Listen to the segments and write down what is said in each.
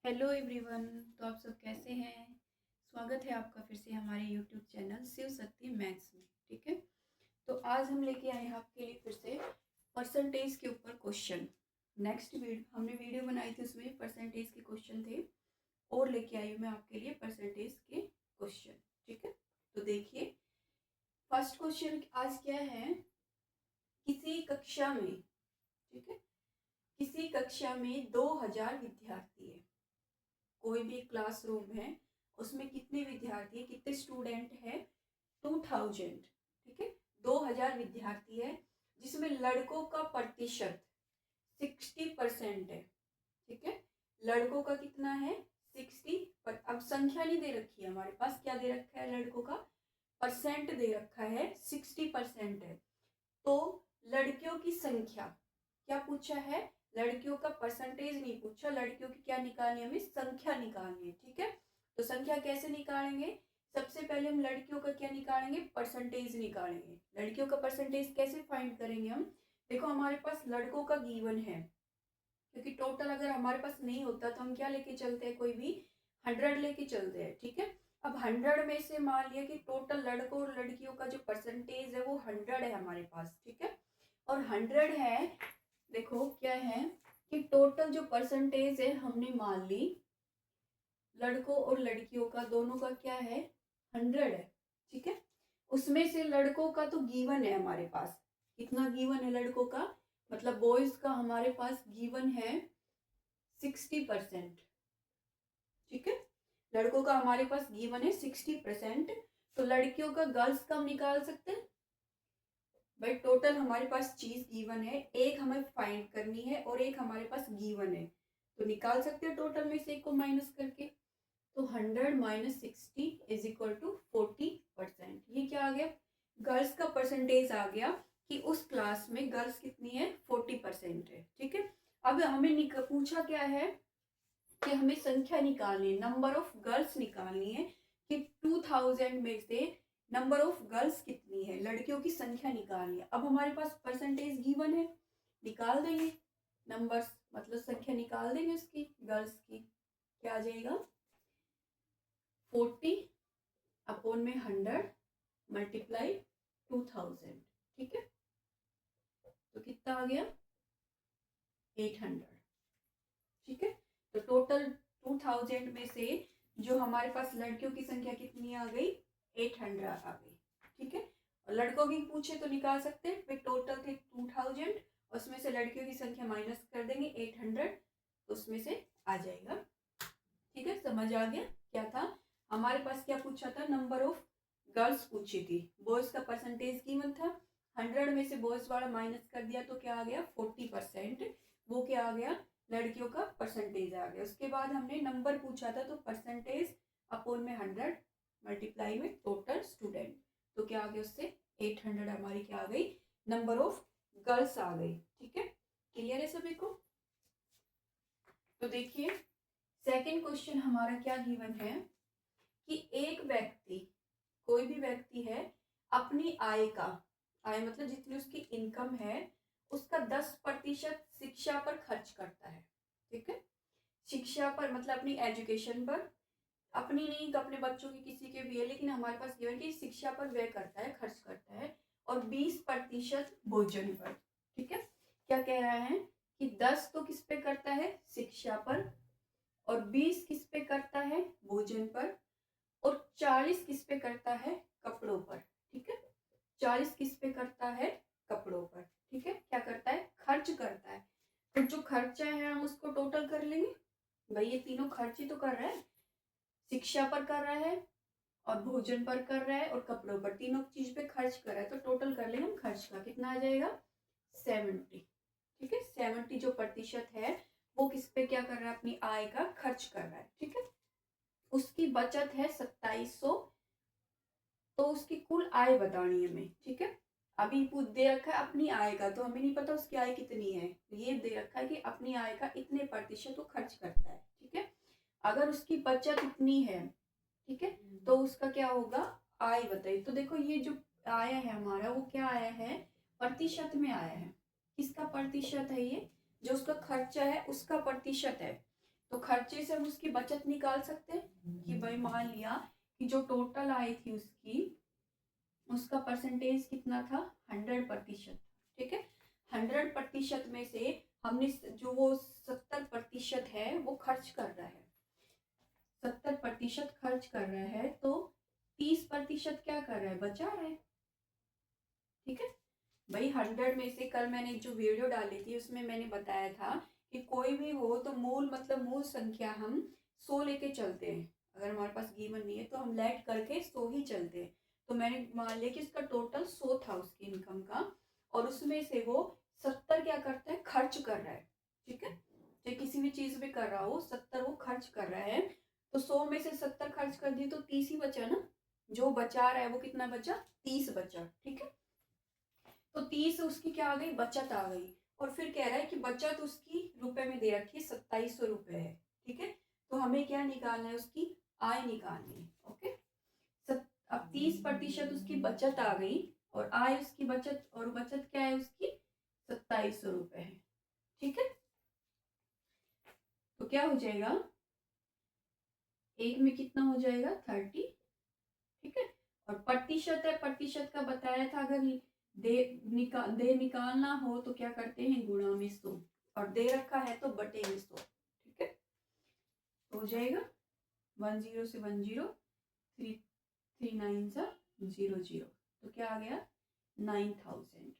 Hello everyone. तो आप सब कैसे हैं? स्वागत है आपका फिर से हमारे YouTube channel Shiv Shakti maths में। ठीक है, तो आज हम लेके आए हैं आपके लिए फिर से परसेंटेज के ऊपर क्वेश्चन। नेक्स्ट वीडियो हमने वीडियो बनाई थी, उसमें परसेंटेज के क्वेश्चन थे और लेके आई हूँ मैं आपके लिए परसेंटेज के क्वेश्चन। ठीक है, तो देखिए फर्स्ट क्वेश्चन आज क्या है। किसी कक्षा में, ठीक है, किसी कक्षा में 2000 विद्यार्थी है। कोई भी क्लासरूम है, उसमें कितने विद्यार्थी है, कितने स्टूडेंट है? 2000। ठीक है, 2000 विद्यार्थी है जिसमें लड़कों का प्रतिशत 60% है। ठीक है, लड़कों का कितना है? 60 पर। अब संख्या नहीं दे रखी है हमारे पास, क्या दे रखा है? लड़कों का परसेंट दे रखा है, 60% है। तो लड़कियों की संख्या क्या पूछा है? लड़कियों का परसेंटेज नहीं पूछा, लड़कियों की क्या निकालनी है? हमें संख्या निकालनी है। ठीक है, तो संख्या कैसे निकालेंगे? सबसे पहले हम लड़कियों का क्या निकालेंगे? परसेंटेज निकालेंगे। लड़कियों का परसेंटेज कैसे फाइंड करेंगे हम? देखो हमारे पास लड़कों का गिवन है, क्योंकि टोटल अगर हमारे पास नहीं होता तो हम क्या लेके चलते हैं? कोई भी 100 लेके चलते हैं। ठीक है, अब 100 में से मान लिया कि टोटल लड़कों और लड़कियों का जो परसेंटेज है वो 100 है हमारे पास। ठीक है, और 100 है। देखो क्या है कि टोटल जो परसेंटेज है हमने मान ली लड़कों और लड़कियों का, दोनों का क्या है? 100 है। ठीक है, उसमें से लड़कों का तो गिवन है हमारे पास। कितना गिवन है लड़कों का? मतलब बॉयज का हमारे पास गिवन है 60%। ठीक है, लड़कों का हमारे पास गिवन है 60%। तो लड़कियों का, गर्ल्स का हम निकाल सकते हैं भाई। टोटल हमारे पास चीज गिवन है, एक हमें फाइंड करनी है और एक हमारे पास गिवन है, तो निकाल सकते हैं टोटल में से एक को माइनस करके। तो 100 माइनस 60 इज इक्वल टू 40%। ये क्या आ गया? गर्ल्स का परसेंटेज आ गया कि उस क्लास में गर्ल्स कितनी है? 40% है। ठीक है, अब हमें पूछा क्या है कि हमें संख्या निकालनी है, नंबर ऑफ गर्ल्स निकालनी है कि 2000 में से नंबर ऑफ गर्ल्स कितनी है, लड़कियों की संख्या निकालनी है। अब हमारे पास परसेंटेज गिवन है, निकाल देंगे नंबर्स, मतलब संख्या निकाल देंगे उसकी, गर्ल्स की। क्या आ जाएगा? 40 अपॉन में 100 मल्टीप्लाई 2000। ठीक है, तो कितना आ गया? 800। ठीक है, तो टोटल 2000 में से जो हमारे पास लड़कियों की संख्या कितनी आ गई? 800 आ गई। ठीक है, और लड़कों की पूछे तो निकाल सकते हैं भाई। टोटल थे 2000, उसमें से लड़कियों की संख्या माइनस कर देंगे 800, तो उसमें से आ जाएगा। ठीक है, समझ आ गया क्या था? हमारे पास क्या पूछा था? नंबर ऑफ गर्ल्स पूछी थी। बॉयज का परसेंटेज गिवन था, 100 में से बॉयज वाला माइनस कर दिया तो क्या आ गया? 40%। वो क्या आ गया? लड़कियों का परसेंटेज आ गया। उसके बाद हमने नंबर पूछा था, तो परसेंटेज अपॉन में 100 मल्टीप्लाई में टोटल स्टूडेंट, तो क्या आ गया? उससे 800 हमारी क्या आ गई? नंबर ऑफ गर्ल्स आ गई। ठीक है, क्लियर है सभी को? तो देखिए सेकंड क्वेश्चन हमारा क्या गिवन है कि एक व्यक्ति, कोई भी व्यक्ति है, अपनी आय का, आय मतलब जितनी उसकी इनकम है, उसका 10% शिक्षा पर खर्च करता है। ठीक है, शिक्षा पर मतलब अपनी एजुकेशन पर, अपनी नहीं तो अपने बच्चों की, किसी के भी है, लेकिन हमारे पास गिवन कि शिक्षा पर व्यय करता है, खर्च करता है। और 20% भोजन पर। ठीक है, क्या कह रहा है कि 10 तो किस पे करता है? शिक्षा पर, और 20 किस पे करता है? भोजन पर, और 40 किस पे करता है? कपड़ों पर। ठीक है, 40 किस पे करता है? कपड़ों पर। ठीक है, क्या करता है? खर्च करता है। तो जो खर्चा है हम उसको टोटल कर लेंगे भाई, ये तीनों खर्च ही तो कर रहा है। शिक्षा पर कर रहा है, और भोजन पर कर रहा है, और कपड़ों पर, तीनों चीज पे खर्च कर रहा है। तो टोटल कर लेंगे हम खर्च का, कितना आ जाएगा? 70। ठीक है, 70 जो प्रतिशत है वो किस पे क्या कर रहा है? अपनी आय का खर्च कर रहा है। ठीक है, उसकी बचत है 2700, तो उसकी कुल आय बतानी है हमें। ठीक है, अभी दे रखा है अपनी आय का, तो हमें नहीं पता उसकी आय कितनी है। ये दे रखा है कि अपनी आय का इतने प्रतिशत वो खर्च करता है। ठीक है, अगर उसकी बचत इतनी है, ठीक है, तो उसका क्या होगा? आय बताइए। तो देखो ये जो आया है हमारा, वो क्या आया है? प्रतिशत में आया है। किसका प्रतिशत है ये? जो उसका खर्चा है उसका प्रतिशत है। तो खर्चे से हम उसकी बचत निकाल सकते हैं कि भाई मान लिया कि जो टोटल आय थी उसकी, उसका परसेंटेज कितना था, 100%। ठीक है, 100% में से हमने जो वो 70% है वो खर्च कर रहा है, 70% खर्च कर रहा है, तो 30% क्या कर रहा है, बचा रहा है। ठीक है भाई, 100 में से कल मैंने जो वीडियो डाली थी उसमें मैंने बताया था कि कोई भी हो तो मूल मतलब मूल संख्या हम 100 लेके चलते हैं। अगर हमारे पास गिवन नहीं है तो हम लेट करके 100 ही चलते हैं। तो मैंने मान लिया कि इसका टोटल 100 था उसकी इनकम का, और उसमें से वो 70 क्या करता है, खर्च कर रहा है। ठीक है, चाहे किसी भी चीज में कर रहा हो, 70 वो खर्च कर रहा है। तो 100 में से 70 खर्च कर दिए तो 30 ही बचा ना, जो बचा रहा है वो कितना बचा, 30 बचा। ठीक है, तो 30 उसकी क्या आ गई, बचत आ गई। और फिर कह रहा है कि बचत उसकी रुपए में दे रखी है, 2700 रुपए है। ठीक है, तो हमें क्या निकालना है, उसकी आय निकालनी है। ओके, अब 30% उसकी बचत आ गई और आय उसकी बचत, और बचत क्या है उसकी, 2700 रुपए है। ठीक है, तो क्या हो जाएगा, एक में कितना हो जाएगा, 30। ठीक है, और प्रतिशत है, प्रतिशत का बताया था, अगर दे निकालना हो तो क्या करते हैं, गुणा में 100, और दे रखा है तो बटे में 100। ठीक है, तो हो जाएगा 10 से 10, 3 9 सा 0 0, तो क्या आ गया, 9000।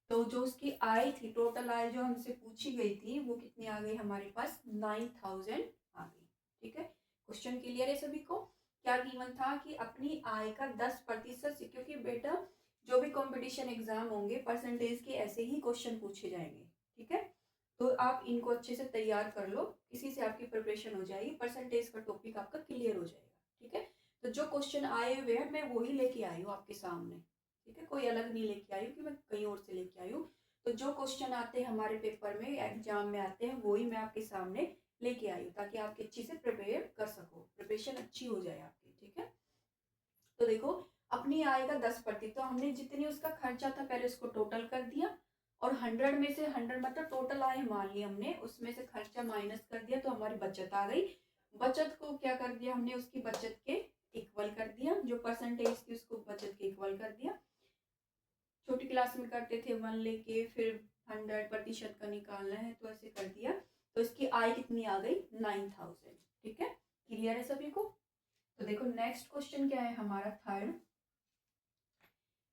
तो जो उसकी आय थी, टोटल आय जो हमसे पूछी गई थी वो कितनी आ गई हमारे पास, 9000 आ गई। ठीक है, क्वेश्चन क्लियर है सभी को। क्या गिवन था कि अपनी आय का 10%, क्योंकि बेटा जो भी कंपटीशन एग्जाम होंगे परसेंटेज के ऐसे ही क्वेश्चन पूछे जाएंगे। ठीक है, तो आप इनको अच्छे से तैयार कर लो, इसी से आपकी प्रिपरेशन हो जाएगी, परसेंटेज का टॉपिक आपका क्लियर हो जाएगा। ठीक है, तो जो क्वेश्चन आए हुए हैं मैं वही लेके आई हूँ आपके सामने। ठीक है, कोई अलग नहीं लेके आई हूँ कि मैं कहीं और से लेके आई हूँ। तो जो क्वेश्चन आते हैं हमारे पेपर में, एग्जाम में आते हैं, वही मैं आपके सामने लेके आई हूँ, ताकि आप अच्छी से प्रिपेयर कर सको, प्रिपरेशन अच्छी हो जाए आपकी। ठीक है, तो देखो अपनी आय का 10%, तो हमने जितनी उसका खर्चा था पहले उसको टोटल कर दिया, और 100 में से 100 मतलब टोटल आय मान ली हमने, उसमें से खर्चा माइनस कर दिया तो हमारी बचत आ गई। बचत को क्या कर दिया हमने, उसकी बचत के इक्वल कर दिया, जो परसेंटेज थी उसको बचत के इक्वल कर दिया। छोटी क्लास में करते थे 1 लेके फिर 100% का निकालना है, तो ऐसे कर दिया। तो इसकी आय कितनी आ गई, 9000। ठीक है, क्लियर है सभी को। तो देखो नेक्स्ट क्वेश्चन क्या है हमारा, थर्ड।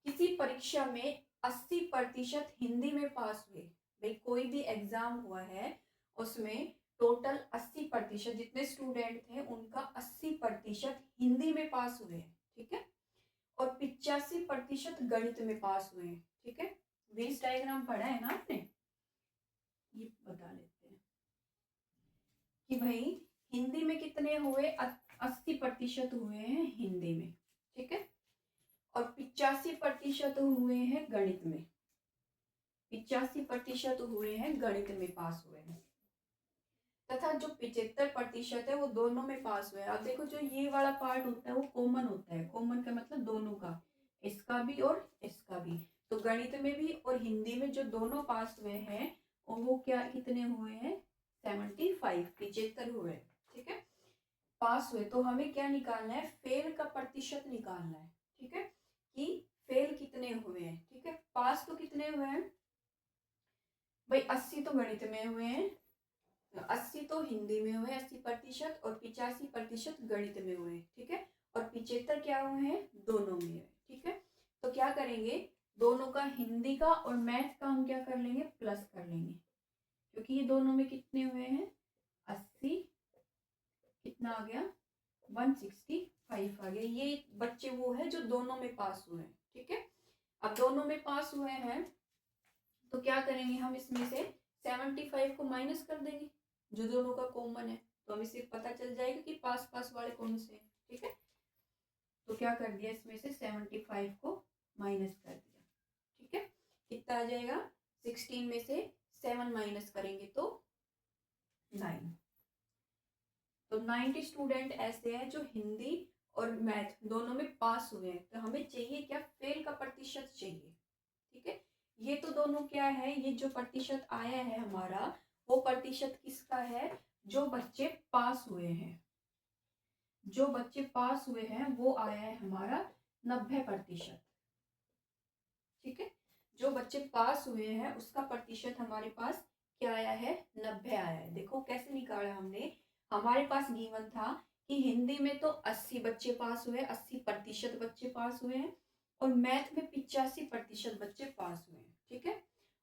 किसी परीक्षा में 80% हिंदी में पास हुए। भाई कोई भी एग्जाम हुआ है उसमें टोटल 80% जितने स्टूडेंट थे उनका 80% हिंदी में पास हुए हैं। ठीक है, और 85% गणित में पास हुए हैं। ठीक है, वेस डायग्राम पढ़ा है ना आपने, ये बता लेते हैं कि भाई हिंदी में कितने हुए, 80% हुए हैं हिंदी में। ठीक है, और 85% हुए हैं गणित में, 85% हुए हैं गणित में पास हुए हैं, तथा जो 75% है वो दोनों में पास हुए हैं। अब देखो जो ये वाला पार्ट होता है वो कॉमन होता है, कॉमन का मतलब दोनों का, इसका भी और इसका भी। तो गणित में भी और हिंदी में जो दोनों पास हुए हैं, और वो क्या कितने हुए हैं, 75, 75 हुए। ठीक है, पास हुए, तो हमें क्या निकालना है, फेल का प्रतिशत निकालना है। ठीक है, कि फेल कितने हुए हैं। ठीक है, पास तो कितने हुए हैं भाई, 80 तो गणित में हुए हैं, 80 तो हिंदी में हुए 80%, और 85% गणित में हुए। ठीक है, और 75 क्या हुए हैं, दोनों में हुए। ठीक है, तो क्या करेंगे, दोनों का हिंदी का और मैथ का हम क्या कर लेंगे, प्लस कर लेंगे, क्योंकि ये दोनों में कितने हुए हैं, 80 कितना आ गया, 165 आ गया। ये बच्चे वो है जो दोनों में पास हुए हैं। ठीक है, अब दोनों में पास हुए हैं तो क्या करेंगे, हम इसमें से 75 को माइनस कर देंगे, जो दोनों का कॉमन है, तो हमें सिर्फ पता चल जाएगा कि पास पास वाले कौन से हैं। ठीक है, तो क्या कर दिया, इसमें से 75 को माइनस कर दिया। ठीक है, कितना आ जाएगा, 16 में से 7 माइनस करेंगे तो 9। तो 90 स्टूडेंट ऐसे हैं जो हिंदी और मैथ दोनों में पास हुए हैं। तो हमें चाहिए क्या, फेल का प्रतिशत चाहिए। ठीक है, ये तो दोनों क्या है, ये जो प्रतिशत आया है हमारा, वो प्रतिशत किसका है, जो बच्चे पास हुए हैं, जो बच्चे पास हुए हैं वो आया है हमारा 90%। ठीक है, जो बच्चे पास हुए हैं उसका प्रतिशत हमारे पास क्या आया है, 90 आया है। देखो कैसे निकाला हमने, हमारे पास गिवन था कि हिंदी में तो 80 बच्चे पास हुए, 80% बच्चे पास हुए हैं, और मैथ में 85% बच्चे पास हुए हैं। ठीक है,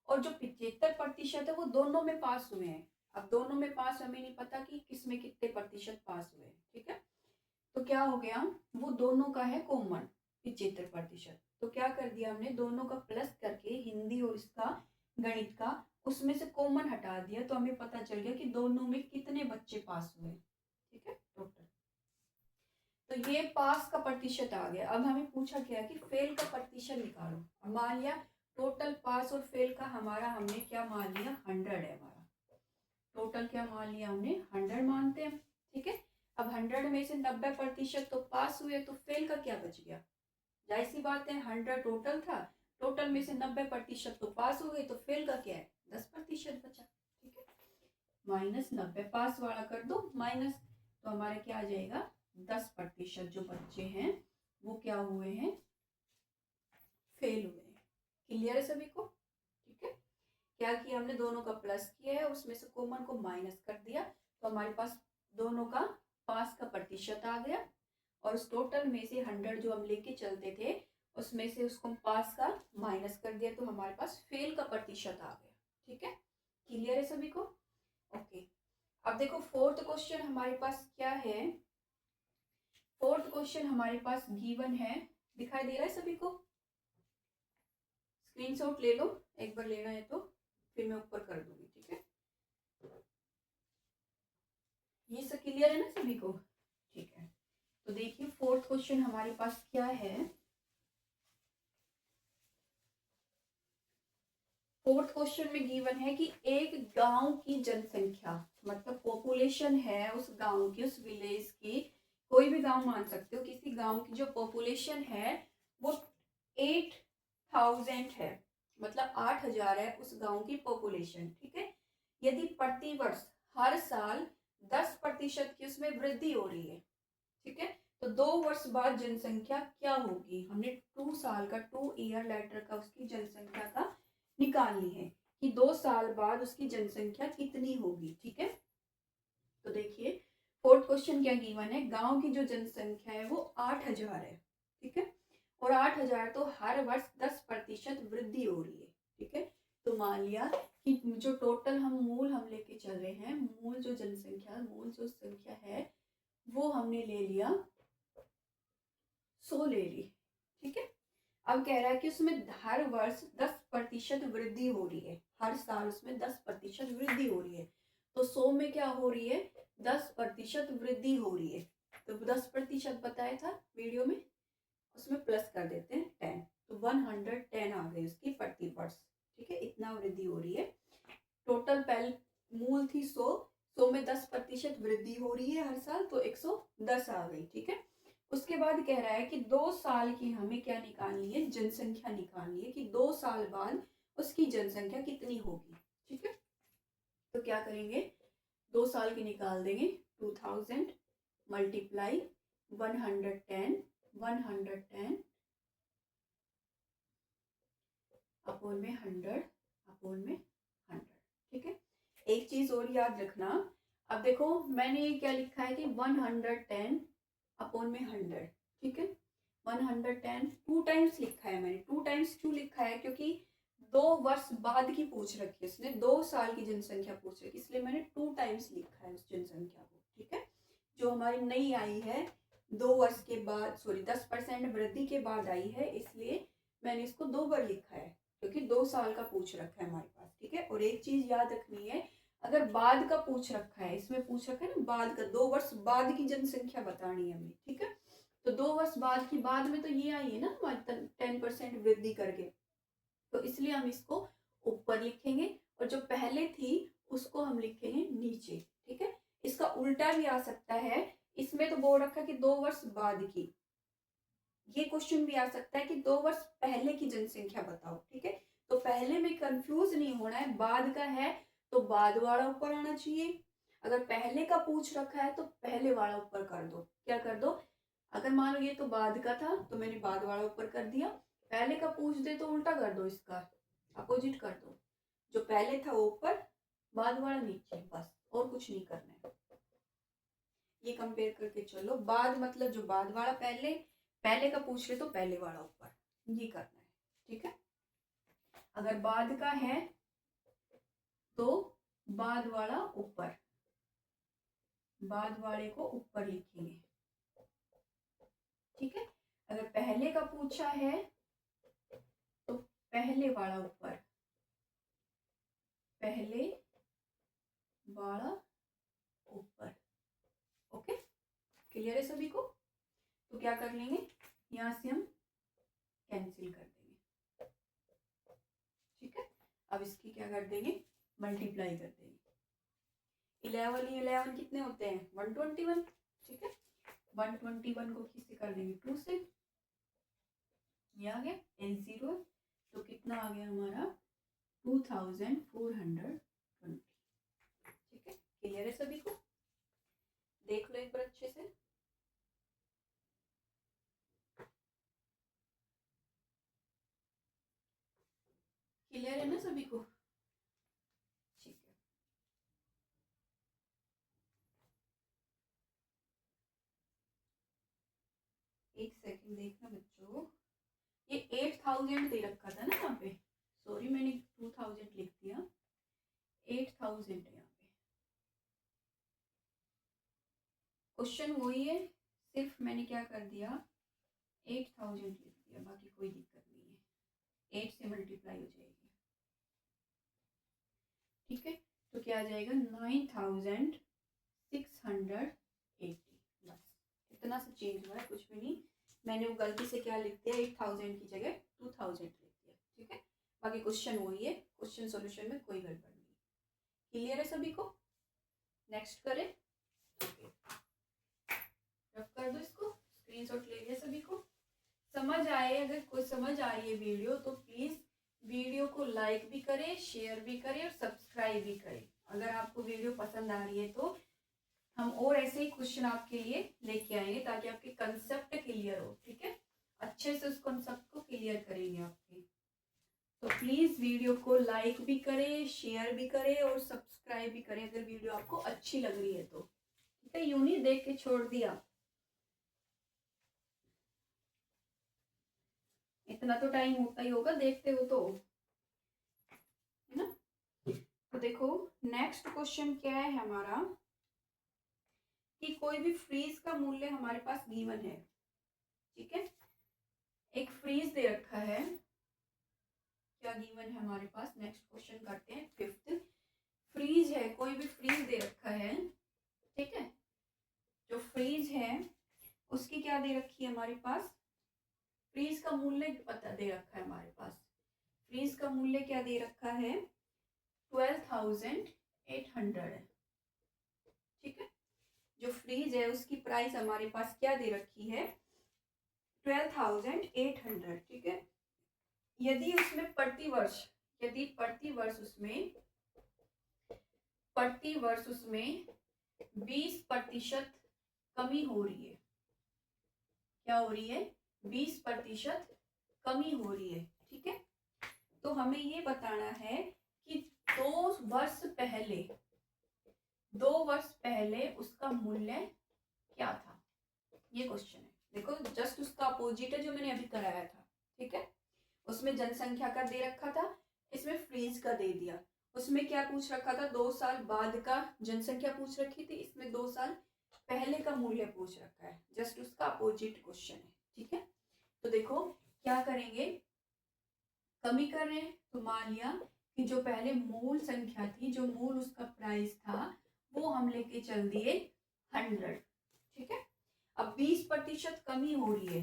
और जो 75% है वो दोनों में पास हुए हैं। अब दोनों में पास हमें नहीं पता कि किसमें कितने प्रतिशत पास हुए हैं। ठीक है, तो क्या हो गया, वो दोनों का है कॉमन 75%। तो क्या कर दिया हमने, दोनों का प्लस करके हिंदी और इसका गणित का उसमें से कॉमन हटा दिया, तो हमें पता चल गया कि दोनों में कितने बच्चे पास हुए। ठीक है, टोटल। तो ये पास का प्रतिशत आ गया। अब हमें पूछा गया कि फेल का प्रतिशत निकालो। मान लिया टोटल पास और फेल का हमारा हमने क्या मान लिया, 100 है हमारा। टोटल क्या मान लिया हमने, 100 मानते हैं। ठीक है, अब 100 में से 90% तो पास हुए, तो फेल का क्या बच गया, जाहिर सी बात है 100 टोटल था, टोटल में से 90% तो पास हो गए, तो फेल का क्या है, 10% बचा। ठीक है, -90 पास वाला कर दो माइनस, तो हमारे क्या आ जाएगा, 10% जो बच्चे हैं वो क्या हुए हैं, फेल हुए हैं। क्लियर है सभी को। ठीक है, क्या किया हमने, दोनों का प्लस किया है, उसमें से कॉमन को माइनस कर दिया, तो हमारे पास दोनों का पास का प्रतिशत आ गया, और उस टोटल में से 100 जो हम लेके चलते थे उसमें से उसको पास का माइनस कर दिया, तो हमारे पास फेल का प्रतिशत आ गया। ठीक है, क्लियर है सभी को। ओके, अब देखो फोर्थ क्वेश्चन हमारे पास क्या है। फोर्थ क्वेश्चन हमारे पास गिवन है, दिखाई दे रहा है सभी को, स्क्रीनशॉट ले लो, एक बार लेना है तो फिर मैं ऊपर कर दूंगी। ठीक है, ये सब क्लियर है ना सभी को। ठीक है, तो देखिए फोर्थ क्वेश्चन हमारे पास क्या है। फोर्थ क्वेश्चन में गिवन है कि एक गांव की जनसंख्या, मतलब पॉपुलेशन है उस गांव की, उस विलेज की, कोई भी गांव मान सकते हो, किसी गांव की जो पॉपुलेशन है वो 8000 है, मतलब 8000 है उस गांव की पॉपुलेशन। ठीक है, यदि प्रति वर्ष हर साल 10% की उसमें वृद्धि हो रही है, ठीक है, तो 2 वर्ष बाद जनसंख्या क्या होगी, हमने 2 साल का, 2 ईयर लेटर का उसकी जनसंख्या का निकालनी है कि 2 साल बाद उसकी जनसंख्या कितनी होगी। ठीक है, तो देखिए फोर्थ क्वेश्चन क्या गिवन है, गांव की जो जनसंख्या है वो 8000 है। ठीक है, और 8000 तो हर वर्ष 10% वृद्धि हो रही है। ठीक है, तो मान लिया कि जो टोटल हम लेके चल रहे हैं, मूल जो जनसंख्या, मूल जो संख्या है वो हमने ले लिया 100 ले ली। ठीक है, अब कह रहा है कि उसमें हर वर्ष 10% वृद्धि हो रही है, हर साल उसमें 10% वृद्धि हो रही है, तो 100 में क्या हो रही है, 10% वृद्धि हो रही है, तो 10% बताया था वीडियो में, उसमें प्लस कर देते हैं 10, तो 110 आ गई उसकी प्रति वर्ष। ठीक है, इतना वृद्धि हो रही है। टोटल पहले मूल थी 100 में 10% वृद्धि हो रही है हर साल, तो 110 आ गई। ठीक है, उसके बाद कह रहा है कि 2 साल की हमें क्या निकालनी है, जनसंख्या निकालनी है कि 2 साल बाद उसकी जनसंख्या कितनी होगी। ठीक है, तो क्या करेंगे, 2 साल की निकाल देंगे, 2000 मल्टीप्लाई 110, 110 अपोन में 100, अपोन में 100। ठीक है, एक चीज और याद रखना, अब देखो मैंने ये क्या लिखा है कि 110 अपोन में 100। ठीक है, 110 2 टाइम्स लिखा है मैंने, 2 टाइम्स क्यों लिखा है, क्योंकि 2 वर्ष बाद की पूछ रखी है उसने, 2 साल की जनसंख्या पूछ रखी है, इसलिए मैंने 2 टाइम्स लिखा है उस जनसंख्या को। ठीक है, जो हमारी नई आई है 2 वर्ष के बाद, सॉरी 10% वृद्धि के बाद आई है, इसलिए मैंने इसको 2 बार लिखा है, क्योंकि 2 साल का पूछ रखा है हमारे पास। ठीक है, और एक चीज याद रखनी है, अगर बाद का पूछ रखा है, इसमें पूछ रखा है ना बाद का, 2 वर्ष बाद की जनसंख्या बतानी है हमें। ठीक है, तो 2 वर्ष बाद की, बाद में तो ये आई है ना हमारी 10% वृद्धि करके, तो इसलिए हम इसको ऊपर लिखेंगे, और जो पहले थी उसको हम लिखेंगे नीचे। ठीक है, इसका उल्टा भी आ सकता है, इसमें तो बोल रखा है कि 2 वर्ष बाद की, ये क्वेश्चन भी आ सकता है कि 2 वर्ष पहले की जनसंख्या बताओ। ठीक है, तो पहले में कंफ्यूज नहीं होना है, बाद का है तो बाद वाला ऊपर आना चाहिए, अगर पहले का पूछ रखा है तो पहले वाला ऊपर कर दो। क्या कर दो, अगर मान लो ये तो बाद का था तो मैंने बाद वाला ऊपर कर दिया, पहले का पूछ दे तो उल्टा कर दो, इसका अपोजिट कर दो, जो पहले था वो ऊपर, बाद वाला नीचे, बस और कुछ नहीं करना है। ये कंपेयर करके चलो, बाद मतलब जो बाद वाला पहले, पहले का पूछ रहे तो पहले वाला ऊपर, ये करना है। ठीक है, अगर बाद का है तो बाद वाला ऊपर, बाद वाले को ऊपर लिखेंगे। ठीक है, अगर पहले का पूछा है तो पहले वाला ऊपर, पहले वाला ऊपर। ओके, क्लियर है सभी को? तो क्या कर लेंगे, यहां से हम कैंसिल कर देंगे। ठीक है, अब इसकी क्या कर देंगे, मल्टीप्लाई कर देंगे। 11 कितने होते हैं, 121। ठीक है, 121 को किससे कर देंगे, 2 से, ये आ गया L0, तो कितना आ गया हमारा 2420। ठीक है, क्लियर है सभी को? देख लो एक बार अच्छे से। क्लियर है ना सभी को? ठीक है, एक सेकंड देखना बच्चों, ये 8000 दे रखा था ना यहाँ पे, सॉरी मैंने 2000 लिख दिया, 8000 है यहाँ पे। क्वेश्चन वही है, सिर्फ मैंने क्या कर दिया, 8000 लिख दिया, बाकी कोई दिक्कत नहीं है, 8 से मल्टीप्लाई हो जाएगी। ठीक है, तो क्या आ जाएगा 9680, बस इतना सा चेंज हुआ है, कुछ भी नहीं। मैंने वो गलती से क्या लिख दिया, 8000 की जगह 2000 लिख दिया। ठीक है, बाकी क्वेश्चन वही है, क्वेश्चन सॉल्यूशन में कोई गड़बड़ नहीं। क्लियर है सभी को? नेक्स्ट करें, रब कर दो इसको, स्क्रीनशॉट ले लिया सभी को? समझ आए, अगर कोई समझ आ रही है वीडियो तो प्लीज वीडियो को लाइक भी करें, शेयर भी करें और सब्सक्राइब भी करें। अगर आपको वीडियो पसंद आ रही है तो हम और ऐसे ही क्वेश्चन आपके लिए लेके आएंगे ताकि आपके कंसेप्ट क्लियर हो। ठीक है, अच्छे से उस कंसेप्ट को क्लियर करेंगे आपके। तो प्लीज वीडियो को लाइक भी करें, शेयर भी करें और सब्सक्राइब भी करें अगर वीडियो आपको अच्छी लग रही है तो। ठीक है, यूं नहीं देख के छोड़ दिया, इतना तो टाइम होता ही होगा, देखते हो तो, है ना? तो देखो नेक्स्ट क्वेश्चन क्या है हमारा, कि कोई भी फ्रीज का मूल्य हमारे पास गिवन है। ठीक है, एक फ्रीज दे रखा है, क्या गिवन है हमारे पास, नेक्स्ट क्वेश्चन करते हैं। फिफ्थ फ्रीज है, कोई भी फ्रीज दे रखा है। ठीक है, जो फ्रीज है उसकी क्या दे रखी है हमारे पास, फ्रीज का मूल्य पता दे रखा है हमारे पास। फ्रीज का मूल्य क्या दे रखा है, 12800। ठीक है, जो फ्रीज है उसकी प्राइस हमारे पास क्या दे रखी है, 12800। ठीक है, यदि उसमें प्रतिवर्ष, यदि प्रतिवर्ष उसमें 20% कमी हो रही है, क्या हो रही है, 20% कमी हो रही है। ठीक है, तो हमें ये बताना है कि 2 वर्ष पहले उसका मूल्य क्या था, ये क्वेश्चन है। देखो जस्ट उसका अपोजिट है जो मैंने अभी कराया था। ठीक है, उसमें जनसंख्या का दे रखा था, इसमें फ्रीज का दे दिया। उसमें क्या पूछ रखा था, 2 साल बाद का जनसंख्या पूछ रखी थी, इसमें 2 साल पहले का मूल्य पूछ रखा है, जस्ट उसका अपोजिट क्वेश्चन है। ठीक है, तो देखो क्या करेंगे, कमी कर रहे हैं तो मान लिया कि जो पहले मूल संख्या थी, जो मूल उसका प्राइस था, वो हम लेके चल दिए 100। ठीक है, अब 20% कमी हो रही है,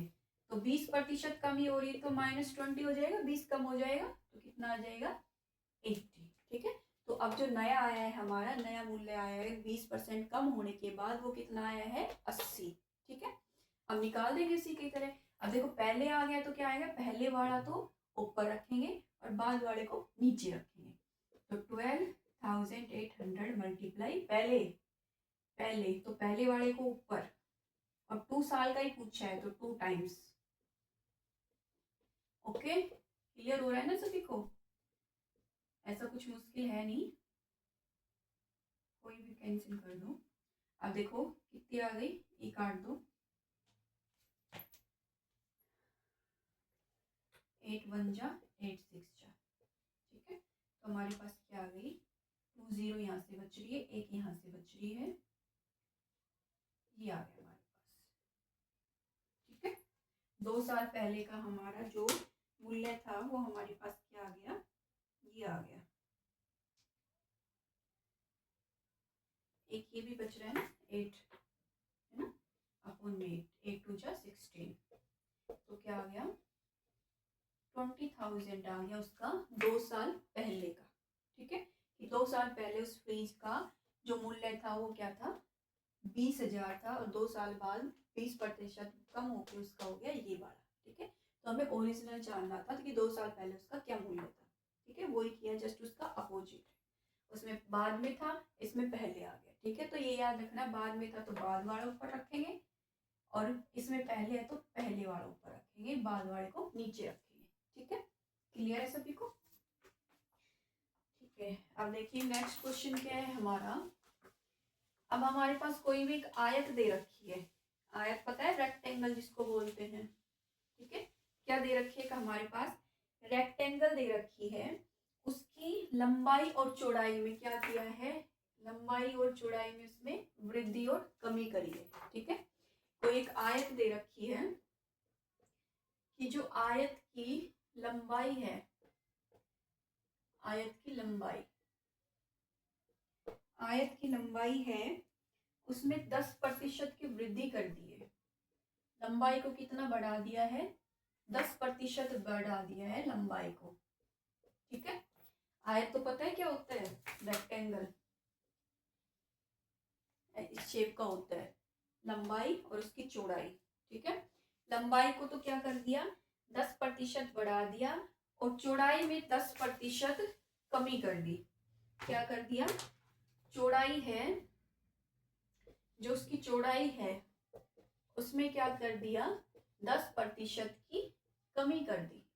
तो 20% कमी हो रही है तो -20 हो जाएगा, 20 कम हो जाएगा तो कितना आ जाएगा, 80। ठीक है, तो अब जो नया आया है, हमारा नया मूल्य आया है 20% कम होने के बाद, वो कितना आया है, 80। ठीक है, अब निकाल देंगे इसी की तरह। अब देखो पहले आ गया तो क्या आएगा, पहले वाला तो ऊपर रखेंगे और बाद वाले को नीचे रखेंगे, तो 12800 मल्टीप्लाई पहले पहले, तो पहले वाले को ऊपर, और 2 साल का ही पूछा है तो 2 टाइम्स। ओके, क्लियर हो रहा है ना सभी को? ऐसा कुछ मुश्किल है नहीं, कोई भी कैंसिल कर दो। अब देखो कितनी आ गई, ये काट दो, 8 1 जा 8 6 जा, ठीक है। तो हमारे पास क्या आ गई, 2 0 यहाँ से बच रही है, एक यहाँ से बच रही है, ये आ गया हमारे पास, ठीक है। 2 साल पहले का हमारा जो मूल्य था वो हमारे पास क्या आ गया, ये आ गया। एक ये भी बच रहा है ना, 8 है ना, अपॉन में 8 2 जा 16, तो क्या आ गया, 20,000 आ गया उसका 2 साल पहले का, ठीक है। कि 2 साल पहले उस फ्रिज का जो मूल्य था वो क्या था, 20,000 था, और 2 साल बाद 20% कम होकर उसका हो गया ये वाला, ठीक है। तो हमें ओरिजिनल जानना था कि 2 साल पहले उसका क्या मूल्य था, ठीक है। वही किया, जस्ट उसका अपोजिट, उसमें बाद में था, इसमें पहले आ गया, ठीक है। तो ये याद रखना, बाद में था तो बाद वाला ऊपर रखेंगे, और इसमें पहले है तो पहले वाला ऊपर रखेंगे, बाद वाले को नीचे रखेंगे, ठीक है। क्लियर है सभी को? ठीक है, अब देखिए नेक्स्ट क्वेश्चन क्या है हमारा। अब हमारे पास कोई भी एक आयत दे रखी है, आयत पता है, रेक्टेंगल जिसको बोलते हैं, ठीक है। क्या दे रखी है कि हमारे पास रेक्टेंगल दे रखी है, उसकी लंबाई और चौड़ाई में क्या किया है, लंबाई और चौड़ाई में उसमें वृद्धि और कमी करी है, ठीक है। तो एक आयत दे रखी है कि जो आयत की लंबाई है, आयत की लंबाई, आयत की लंबाई है उसमें 10% की वृद्धि कर दी है, लंबाई को कितना बढ़ा दिया है, 10% बढ़ा दिया है लंबाई को, ठीक है। आयत तो पता है क्या होता है, रेक्टेंगल इस शेप का होता है, लंबाई और उसकी चौड़ाई, ठीक है। लंबाई को तो क्या कर दिया, 10% बढ़ा दिया, और चौड़ाई में 10% कमी कर दी। क्या कर दिया, चौड़ाई है, जो उसकी चौड़ाई है उसमें क्या कर दिया, 10% की कमी कर दी।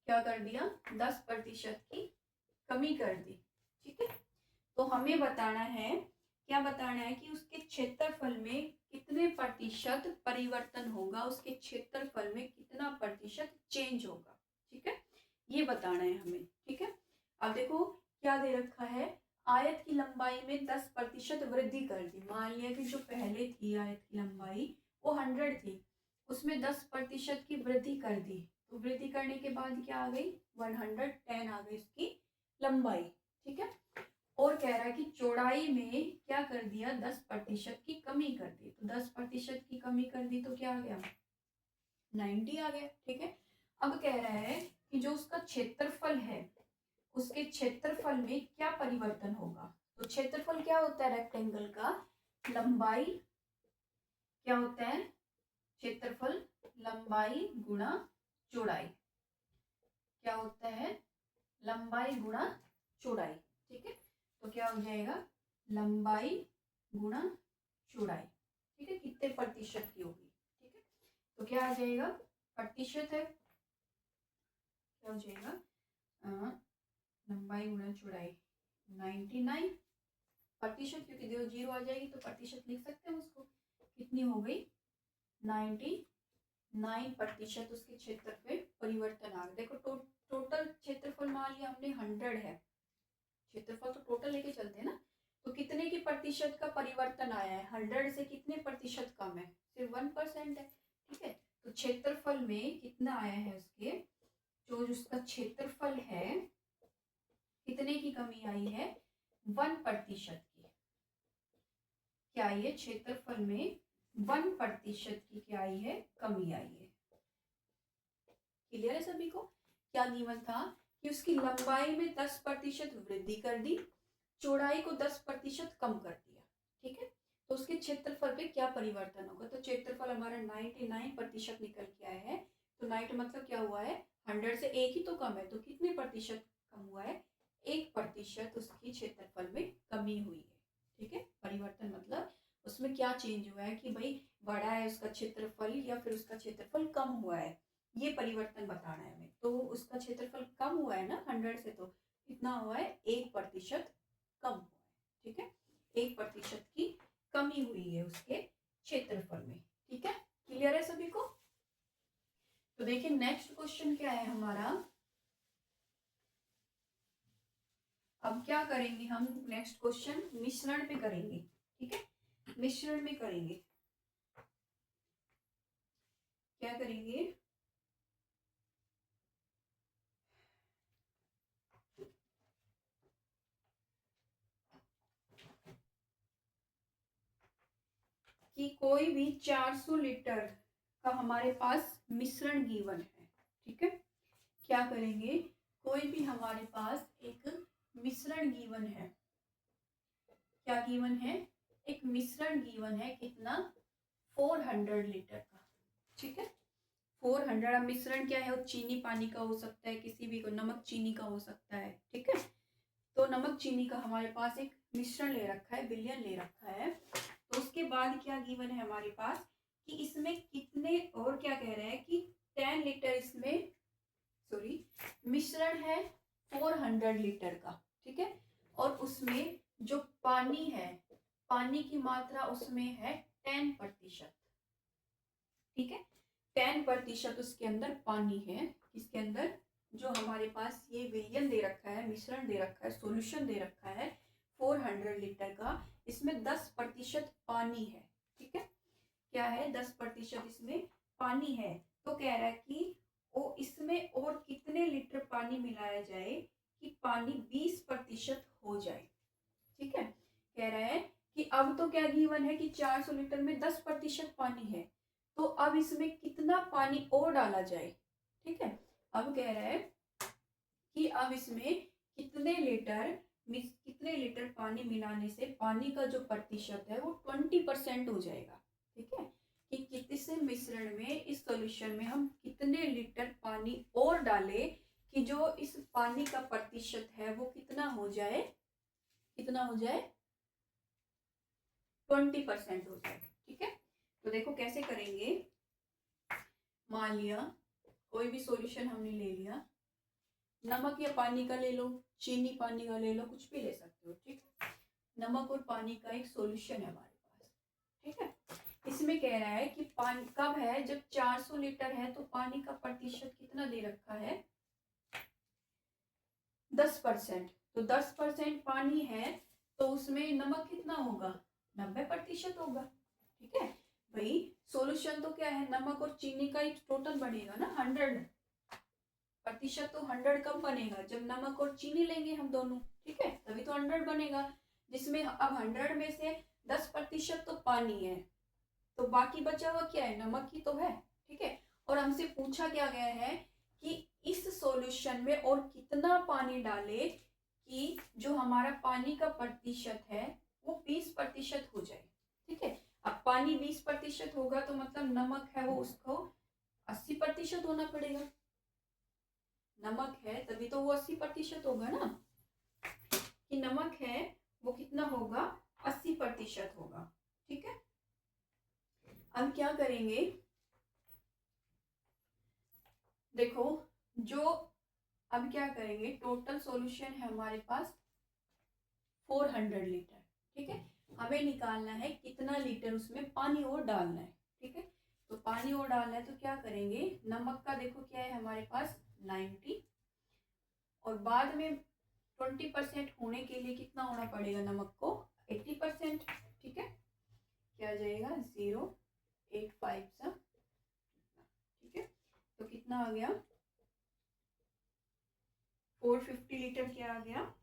क्या कर दिया, 10% की कमी कर दी, ठीक है। तो हमें बताना है, क्या बताना है कि उसके क्षेत्रफल में कितने प्रतिशत परिवर्तन होगा, उसके क्षेत्रफल में कितना प्रतिशत चेंज होगा, ठीक है। ये बताना है हमें, ठीक है। अब देखो क्या दे रखा है, आयत की लंबाई में 10% वृद्धि कर दी। मान लिया कि जो पहले थी आयत की लंबाई वो 100 थी, उसमें 10% की वृद्धि कर दी, तो वृद्धि करने के बाद क्या आ गई, 110 आ गई उसकी लंबाई, ठीक है। और कह रहा है कि चौड़ाई में क्या कर दिया, 10% की कमी कर दी, तो 10% की कमी कर दी तो क्या आ गया, 90 आ गया, ठीक है। अब कह रहा है कि जो उसका क्षेत्रफल है, उसके क्षेत्रफल में क्या परिवर्तन होगा। तो क्षेत्रफल क्या होता है रेक्टेंगल का, लंबाई, क्या होता है क्षेत्रफल, लंबाई गुणा चौड़ाई, क्या होता है, लंबाई गुणा चौड़ाई, ठीक है। तो क्या हो जाएगा, लंबाई गुणा चौड़ाई, ठीक है, कितने प्रतिशत की होगी, ठीक है। तो क्या आ जाएगा, प्रतिशत है, क्या हो जाएगा, लंबाई गुणा चौड़ाई 99%, क्योंकि जो 0 आ जाएगी तो प्रतिशत लिख सकते हैं उसको, कितनी हो गई, 99% उसके क्षेत्र पे परिवर्तन आ गया। देखो टोटल क्षेत्रफल मान लिया हमने 100 है, क्षेत्रफल तो टोटल लेके चलते हैं ना, तो कितने की प्रतिशत का परिवर्तन आया है, 100 से कितने प्रतिशत कम है, सिर्फ 1% है, ठीक है। तो क्षेत्रफल में कितना आया है, उसके जो उसका क्षेत्रफल है कितने की कमी आई है, 1% की, क्या आई है, क्षेत्रफल में 1% की क्या आई है, कमी आई है। क्लियर है सभी को? क्या गिवन था कि उसकी लंबाई में 10% वृद्धि कर दी, चौड़ाई को 10% कम कर दिया, ठीक है। तो उसके क्षेत्रफल पे क्या परिवर्तन होगा, तो क्षेत्रफल हमारा 99% निकल के आया है, तो 90 मतलब क्या हुआ है, 100 से एक ही तो कम है, तो कितने प्रतिशत कम हुआ है, 1% उसकी क्षेत्रफल में कमी हुई है, ठीक है, परिवर्तन मतलब उसमें क्या चेंज हुआ है कि भाई बढ़ा है उसका क्षेत्रफल या फिर उसका क्षेत्रफल कम हुआ है, ये परिवर्तन बताना है हमें। तो उसका क्षेत्रफल कम हुआ है ना 100 से, तो कितना हुआ है 1% कम हुआ है, ठीक है, 1% की कमी हुई है उसके क्षेत्रफल में, ठीक है, क्लियर है सभी को। तो देखिए नेक्स्ट क्वेश्चन क्या है हमारा, अब क्या करेंगे हम, नेक्स्ट क्वेश्चन मिश्रण पे करेंगे, ठीक है, मिश्रण में करेंगे, क्या करेंगे, कि कोई भी 400 लीटर का हमारे पास मिश्रण गिवन है, ठीक है, क्या करेंगे, कोई भी हमारे पास एक मिश्रण गिवन है, क्या गिवन है, एक मिश्रण गिवन है, कितना 400 लीटर का, ठीक है, 400। अब मिश्रण क्या है, वो चीनी पानी का हो सकता है, किसी भी को नमक चीनी का हो सकता है, ठीक है, तो नमक चीनी का हमारे पास एक मिश्रण ले रखा है, विलयन ले रखा है। तो उसके बाद क्या गिवन है हमारे पास कि इसमें कितने, और क्या कह रहे हैं कि 10 लीटर इसमें, सॉरी, मिश्रण है 400 लीटर का, ठीक है, और उसमें जो पानी है, पानी की मात्रा उसमें है 10%, ठीक है, 10% उसके अंदर पानी है, इसके अंदर जो हमारे पास ये विलयन दे रखा है, मिश्रण दे रखा है, सॉल्यूशन दे रखा है 400 लीटर का, इसमें 10% पानी है, ठीक है, क्या है 10% इसमें पानी है। तो कह रहा है कि वो इसमें और कितने लीटर पानी मिलाया जाए कि पानी 20% हो जाए, ठीक है, कह रहा है कि अब तो क्या गिवन है कि 400 लीटर में 10% पानी है, तो अब इसमें कितना पानी और डाला जाए, ठीक है, अब कह रहा है कि अब इसमें कितने लीटर पानी मिलाने से पानी का जो प्रतिशत है वो 20% हो जाएगा, ठीक है, कि किस मिश्रण में, इस सॉल्यूशन में हम कितने लीटर पानी और डालें कि जो इस पानी का प्रतिशत है वो कितना हो जाए, कितना हो जाए 20% हो जाए, ठीक है। तो देखो कैसे करेंगे, मान लिया कोई भी सॉल्यूशन हमने ले लिया, नमक या पानी का ले लो, चीनी पानी का ले लो, कुछ भी ले सकते हो, ठीक है, नमक और पानी का एक सॉल्यूशन है हमारे पास, ठीक है, इसमें कह रहा है कि पानी कब है, जब 400 लीटर है तो पानी का प्रतिशत कितना दे रखा है 10%, तो 10% पानी है तो उसमें नमक कितना होगा 90% होगा, ठीक है, भाई सॉल्यूशन तो क्या है, नमक और चीनी का एक टोटल बनेगा ना 100%, तो 100 कब बनेगा, जब नमक और चीनी लेंगे हम दोनों, ठीक है, तभी तो 100 बनेगा, जिसमें अब 100 में से 10% तो पानी है, तो बाकी बचा हुआ क्या है, नमक ही तो है, ठीक है, और हमसे पूछा क्या गया है कि इस सॉल्यूशन में और कितना पानी डाले कि जो हमारा पानी का प्रतिशत है वो 20% हो जाए, ठीक है, अब पानी 20% होगा तो मतलब नमक है वो उसको 80% होना पड़ेगा, नमक है तभी तो वो 80% होगा ना, कि नमक है वो कितना होगा 80% होगा, ठीक है। अब क्या करेंगे, देखो जो, अब क्या करेंगे, टोटल सॉल्यूशन है हमारे पास 400 लीटर, ठीक है, हमें निकालना है कितना लीटर उसमें पानी और डालना है, ठीक है, तो पानी और डालना है तो क्या करेंगे, नमक का देखो क्या है हमारे पास 90, और बाद में 20% होने के लिए कितना होना पड़ेगा नमक को 80%, ठीक है, क्या आ जाएगा 0.85 सा, ठीक है, तो कितना आ गया 450 लीटर, क्या आ गया,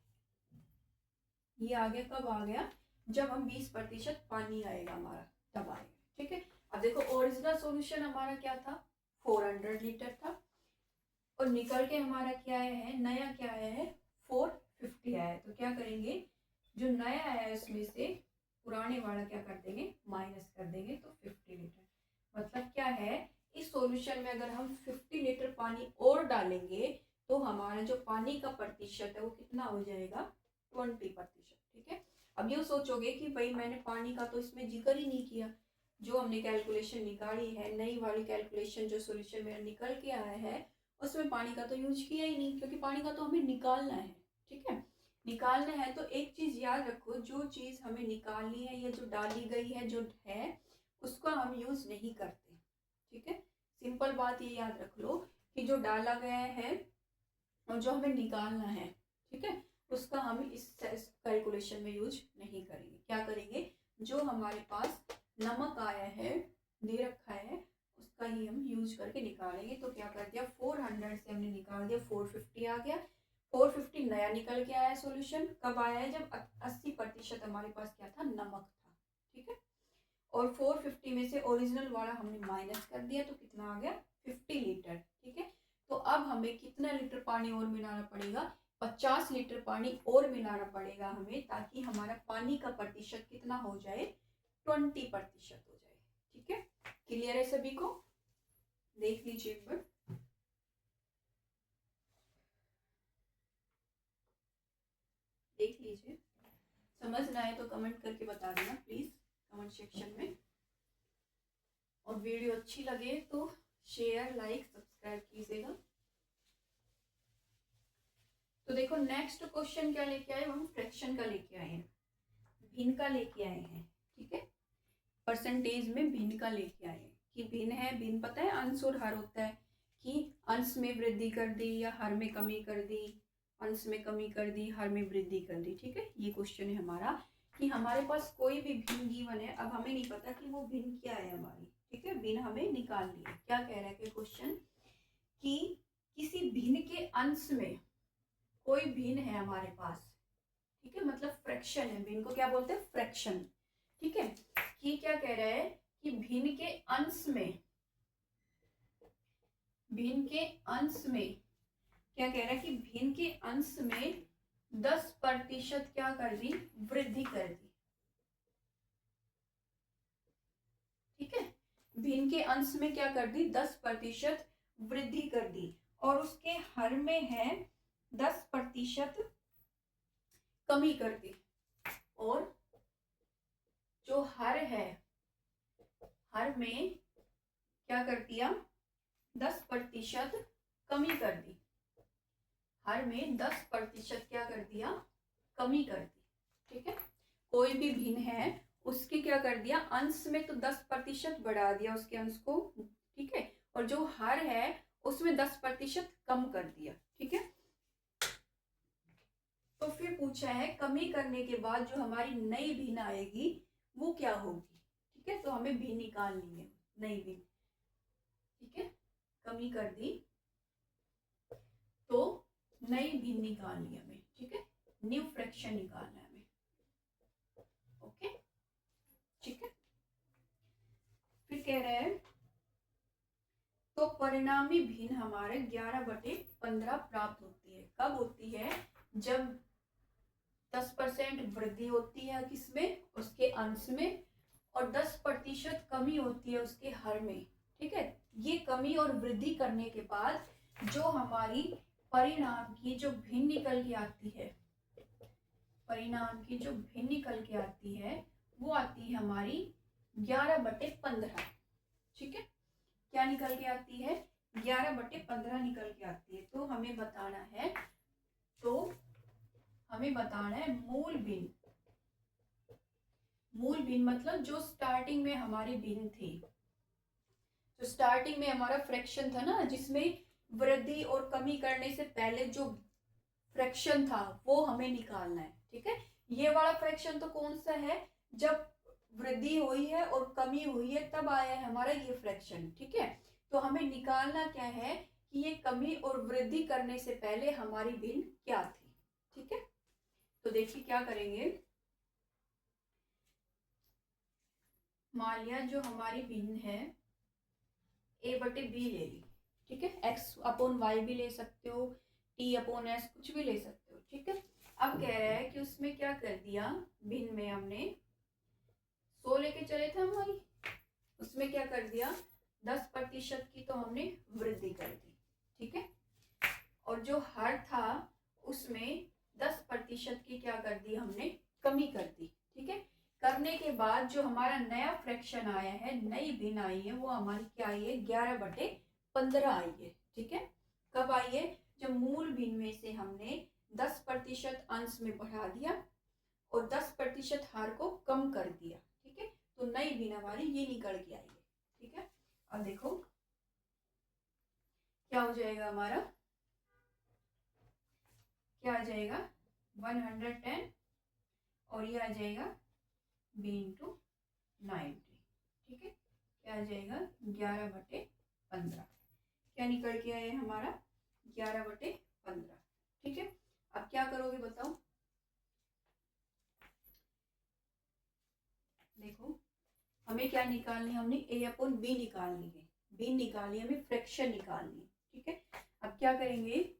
ये आ गया, कब आ गया, जब हम 20% पानी आएगा हमारा तब आएगा, ठीक है। अब देखो ओरिजिनल सॉल्यूशन हमारा क्या था 400 लीटर था, और निकल के हमारा क्या आया है, नया क्या आया है 450 आया है, तो क्या करेंगे, जो नया आया है उसमें से पुराने वाला क्या कर देंगे, माइनस कर देंगे, तो 50 लीटर, मतलब क्या है, इस सॉल्यूशन में अगर हम 50 लीटर पानी और डालेंगे तो हमारा जो पानी का प्रतिशत है वो कितना हो जाएगा 20%, ठीक है। अब ये सोचोगे कि भाई मैंने पानी का तो इसमें जिक्र ही नहीं किया, जो हमने कैलकुलेशन निकाली है, नई वाली कैलकुलेशन जो सॉल्यूशन मेरा निकल के आया है उसमें पानी का तो यूज किया ही नहीं, क्योंकि पानी का तो हमें निकालना है। ठीक है, निकालना है तो एक चीज याद रखो, जो चीज हमें निकालनी है या जो डाली गई है जो है उसको हम यूज नहीं करते। ठीक है, सिंपल बात ये याद रख लो कि जो डाला गया है और जो हमें निकालना है, ठीक है, उसका हम इस कैलकुलेशन में यूज नहीं करेंगे। क्या करेंगे, जो हमारे पास नमक आया है, दे रखा है, उसका ही हम यूज करके निकालेंगे। तो क्या कर दिया, 400 से हमने निकाल दिया 450 आ गया। 450 नया निकल के आया सॉल्यूशन। कब आया है, जब 80% हमारे पास क्या था, नमक था। ठीक है, और 450 में से ओरिजिनल वाला हमने माइनस कर दिया तो कितना आ गया, 50 लीटर। ठीक है, तो अब हमें कितना लीटर पानी और मिलाना पड़ेगा, 50 लीटर पानी और मिलाना पड़ेगा हमें, ताकि हमारा पानी का प्रतिशत कितना हो जाए, 20% हो जाए। ठीक है, क्लियर है सभी को, देख लीजिए एक बार। देख लीजिए, समझ ना आए तो कमेंट करके बता देना प्लीज कमेंट सेक्शन में, और वीडियो अच्छी लगे तो शेयर, लाइक, सब्सक्राइब कीजिएगा। तो देखो नेक्स्ट क्वेश्चन क्या लेके आए, हम फ्रैक्शन का लेके आए हैं, भिन्न का लेके आए हैं। ठीक है, परसेंटेज में भिन्न का लेके आए हैं कि भिन्न है, भिन्न पता है अंश और हर होता है, कि अंश में वृद्धि कर दी या हर में कमी कर दी, अंश में कमी कर दी, हर में वृद्धि कर दी। ठीक है, ये क्वेश्चन है हमारा कि हमारे पास कोई भी भिन्न गिवन है, अब हमें नहीं पता कि वो भिन्न क्या है हमारी। ठीक है, भिन्न हमें निकालनी है। क्या कह रहा है क्वेश्चन, कि किसी भिन्न के अंश में कोई भिन्न है हमारे पास। ठीक है, मतलब फ्रैक्शन है, भिन्न को क्या बोलते हैं, फ्रैक्शन। ठीक है, कि क्या कह रहा है कि भिन्न के अंश में, भिन्न के अंश में क्या कह रहा है कि भिन्न के अंश में 10% क्या कर दी, वृद्धि कर दी। ठीक है, भिन्न के अंश में क्या कर दी, 10% वृद्धि कर दी, और उसके हर में है 10% कमी कर दी, और जो हर है, हर में क्या कर दिया, 10% कमी कर दी, हर में 10% क्या कर दिया, कमी कर दी। ठीक है, कोई भी भिन्न है उसके क्या कर दिया, अंश में तो 10% बढ़ा दिया उसके अंश को। ठीक है, और जो हर है उसमें 10% कम कर दिया। ठीक है, तो फिर पूछा है कमी करने के बाद जो हमारी नई भिन्न आएगी वो क्या होगी। ठीक है, तो हमें भिन्न निकालनी है, नई भिन्न। ठीक है, कमी कर दी तो नई भिन्न निकालनी है हमें। ठीक है, न्यू फ्रैक्शन निकालना है हमें। ओके, ठीक है, फिर कह रहे हैं तो परिणामी भिन्न हमारे 11/15 प्राप्त होती है। कब होती है, जब 10% वृद्धि होती है किसमें, उसके अंश में, और 10% कमी होती है उसके हर में। ठीक है, ये कमी और वृद्धि करने के बाद जो हमारी परिणाम की जो भिन्न निकल के आती है, परिणाम की जो भिन्न निकल के आती है वो आती है हमारी 11/15। ठीक है, क्या निकल के आती है, 11/15 निकल के आती है। तो हमें बताना है, तो हमें बताना है मूल भिन्न। मूल भिन्न मतलब जो स्टार्टिंग में हमारी भिन्न थी, जो स्टार्टिंग में हमारा फ्रैक्शन था ना, जिसमें वृद्धि और कमी करने से पहले जो फ्रैक्शन था वो हमें निकालना है। ठीक है, ये वाला फ्रैक्शन तो कौन सा है, जब वृद्धि हुई है और कमी हुई है तब आया है हमारा ये फ्रैक्शन। ठीक है, तो हमें निकालना क्या है कि ये कमी और वृद्धि करने से पहले हमारी भिन्न क्या थी। ठीक है, तो देखिए क्या करेंगे, मान लिया जो हमारी भिन्न है a/b ले ली। ठीक है, x/y भी ले सकते हो, t/s कुछ भी ले सकते हो। ठीक है, अब कह रहा है कि उसमें क्या कर दिया, भिन्न में हमने 100 लेके चले थे हमारी, उसमें क्या कर दिया, 10% की तो हमने वृद्धि कर दी। ठीक है, और जो हर था उसमें 10% की क्या कर दी हमने, कमी कर दी। ठीक है, करने के बाद जो हमारा नया फ्रैक्शन आया है, नई भिन्न आई है, वो हमारी क्या आई है, 11/15 आई है। ठीक है, कब आई है, जब मूल भिन्न में से हमने 10% अंश में बढ़ा दिया और 10% हार को कम कर दिया। ठीक है, तो नई भिन्न हमारी ये निकल के आई है। ठीक है, अब देखो क्या हो जाएगा हमारा, क्या आ जाएगा 110 और ये आ जाएगा b इंटू 90। ठीक है, क्या आ जाएगा 11/15। क्या निकल के आया हमारा 11/15। ठीक है, अब क्या करोगे बताओ, देखो हमें क्या निकालनी है, हमने a/b निकालनी है, b निकालनी है, हमें फ्रैक्शन निकालनी है। ठीक है, अब क्या करेंगे,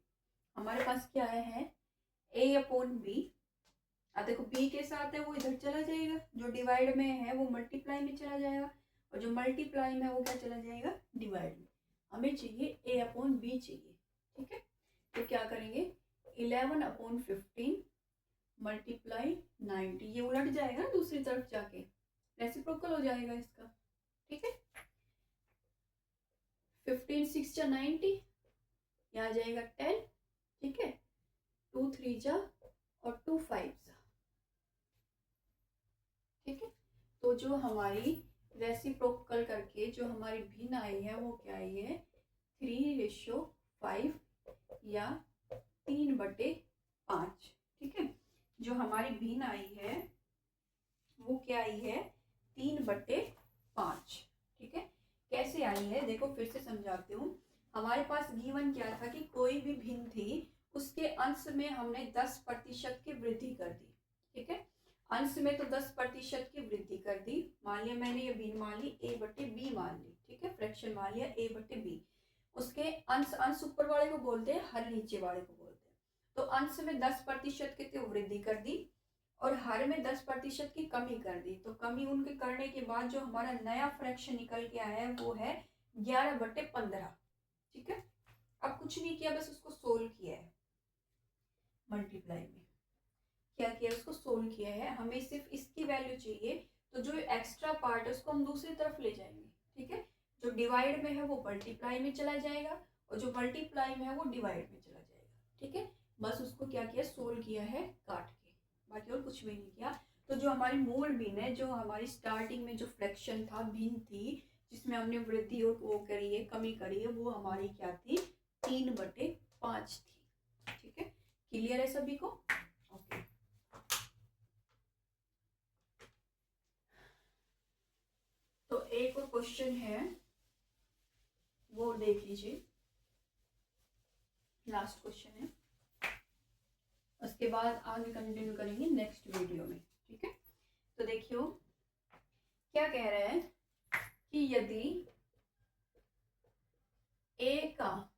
हमारे पास क्या है a/b। अब देखो b के साथ है वो इधर चला जाएगा, जो डिवाइड में है वो मल्टीप्लाई में चला जाएगा, और जो मल्टीप्लाई में वो क्या चला जाएगा, डिवाइड में। हमें चाहिए a/b चाहिए। ठीक है, तो क्या करेंगे 11/15 मल्टीप्लाई 90, ये उलट जाएगा ना दूसरी तरफ जाके, रेसिप्रोकल हो जाएगा इसका। ठीक है, 15 6 जा 90, यहाँ जाएगा 10। ठीक है, 2 3 जा और 2 5 जा। ठीक है, तो जो हमारी रेसिप्रोकल करके जो हमारी भिन्न आई है वो क्या आई है 3:5 या 3/5। ठीक है, जो हमारी भिन्न आई है वो क्या आई है 3/5। ठीक है, कैसे आई है देखो फिर से समझाती हूँ। हमारे पास गिवन क्या था कि कोई भी भिन्न थी उसके अंश में हमने 10% की वृद्धि कर दी। ठीक है, अंश में तो 10% की वृद्धि कर दी, मान लिया मैंने ये भिन्न मान ली a/b मान ली। ठीक है, फ्रैक्शन मान लिया a/b। उसके अंश ऊपर वाले को बोलते हैं, हर नीचे वाले को बोलते हैं। तो अंश में 10% की वृद्धि कर दी और हर में 10% की कमी कर दी। तो कमी उनके करने के बाद जो हमारा नया फ्रैक्शन निकल के आया है वो है 11/15। ठीक है, अब कुछ नहीं किया, बस उसको सोल्व किया है, मल्टीप्लाई में क्या किया, उसको सोल्व किया है। हमें सिर्फ इसकी वैल्यू चाहिए, तो जो एक्स्ट्रा पार्ट है उसको हम दूसरी तरफ ले जाएंगे। ठीक है, जो डिवाइड में है वो मल्टीप्लाई में चला जाएगा और जो मल्टीप्लाई में है वो डिवाइड में चला जाएगा। ठीक है, बस उसको क्या किया, सोल्व किया है काट के, बाकी और कुछ भी नहीं किया। तो जो हमारी मूल भिन्न है, जो हमारी स्टार्टिंग में जो फ्रैक्शन था, भिन्न थी जिसमें हमने वृद्धि और वो करी है, कमी करी है, वो हमारी क्या थी 3/5 थी। ठीक है, क्लियर है सभी को? ओके, तो एक और क्वेश्चन है वो देख लीजिए, लास्ट क्वेश्चन है, उसके बाद आगे कंटिन्यू करेंगे नेक्स्ट वीडियो में। ठीक है, तो देखियो क्या कह रहा है कि यदि a का,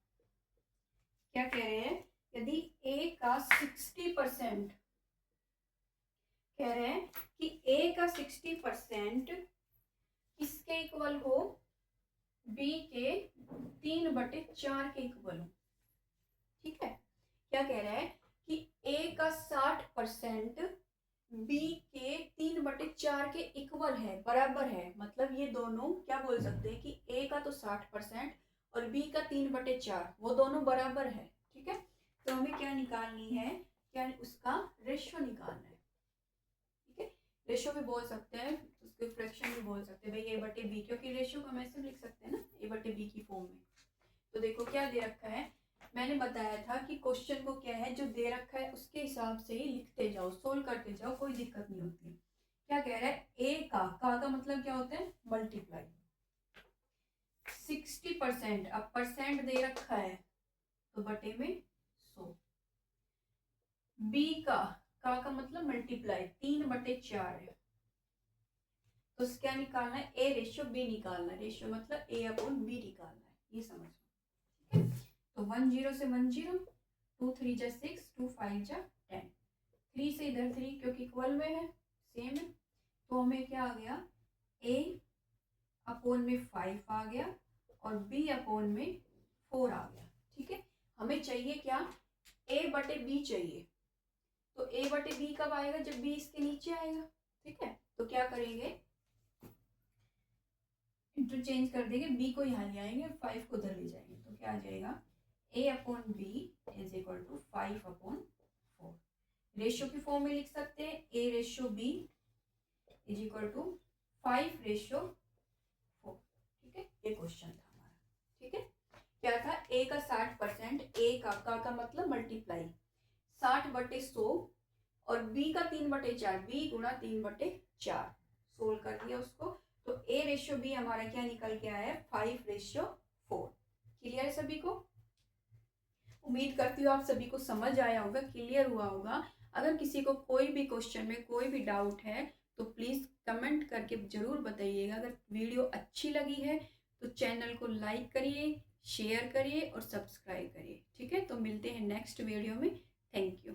क्या कह रहे हैं, यदि a का 60%, कह रहे हैं कि a का 60% किसके इक्वल हो, b के 3/4 के इक्वल हो। ठीक है, क्या कह रहा है कि a का 60% b के 3/4 के इक्वल है, बराबर है। मतलब ये दोनों क्या बोल सकते हैं कि a का तो 60% और b का 3/4, वो दोनों बराबर है। ठीक है, तो हमें क्या निकालनी है, क्या उसका रेशियो निकालना है। ठीक है, रेशियो भी बोल सकते हैं, उसके फ्रैक्शन भी बोल सकते हैं भाई a/b, क्योंकि रेशियो को हम ऐसे लिख सकते हैं ना a/b की फॉर्म में। तो देखो क्या दे रखा है, मैंने बताया था कि क्वेश्चन को क्या है, जो दे रखा है उसके हिसाब से ही लिखते जाओ, सोल्व करते जाओ, कोई दिक्कत नहीं होती। क्या कह रहा है, a का मतलब क्या होता है, मल्टीप्लाई 60%, अब परसेंट दे रखा है तो बटे में 100। b का मतलब मल्टीप्लाई 3/4 है, तो क्या निकालना है, a/b निकालना है। रेशियो मतलब a/b निकालना है, ये समझ लो। ठीक है, तो 1 0 से 1 0, 2 3 जा 6, 2 5 जा 10, 3 से इधर 3 क्योंकि इक्वल में है, सेम है, तो हमें क्या आ गया a/5 आ गया और b/4 आ गया। ठीक है, हमें चाहिए क्या, a/b चाहिए, तो a बटे b कब आएगा? जब b इसके नीचे आएगा। ठीक है, तो क्या करेंगे, इंटरचेंज कर देंगे, b को यहाँ ले आएंगे, 5 को उधर ले जाएंगे, तो क्या आ जाएगा a upon b is equal to 5 upon 4। Ratio की फॉर्म में लिख सकते हैं a ratio b is equal to 5 ratio 4। ठीक है, ये क्वेश्चन था हमारा। ठीक है, क्या था, a का 60%, a का मतलब मल्टीप्लाई 60 बटे 100 और b का 3/4, b गुणा 3/4 सोल्व कर दिया उसको, तो a रेशियो b हमारा क्या निकल के आया है, 5 रेशियो 4। क्लियर है सभी को? उम्मीद करती हूँ आप सभी को समझ आया होगा, क्लियर हुआ होगा। अगर किसी को कोई भी क्वेश्चन में कोई भी डाउट है तो प्लीज़ कमेंट करके ज़रूर बताइएगा। अगर वीडियो अच्छी लगी है तो चैनल को लाइक करिए, शेयर करिए और सब्सक्राइब करिए। ठीक है, तो मिलते हैं नेक्स्ट वीडियो में। Thank you.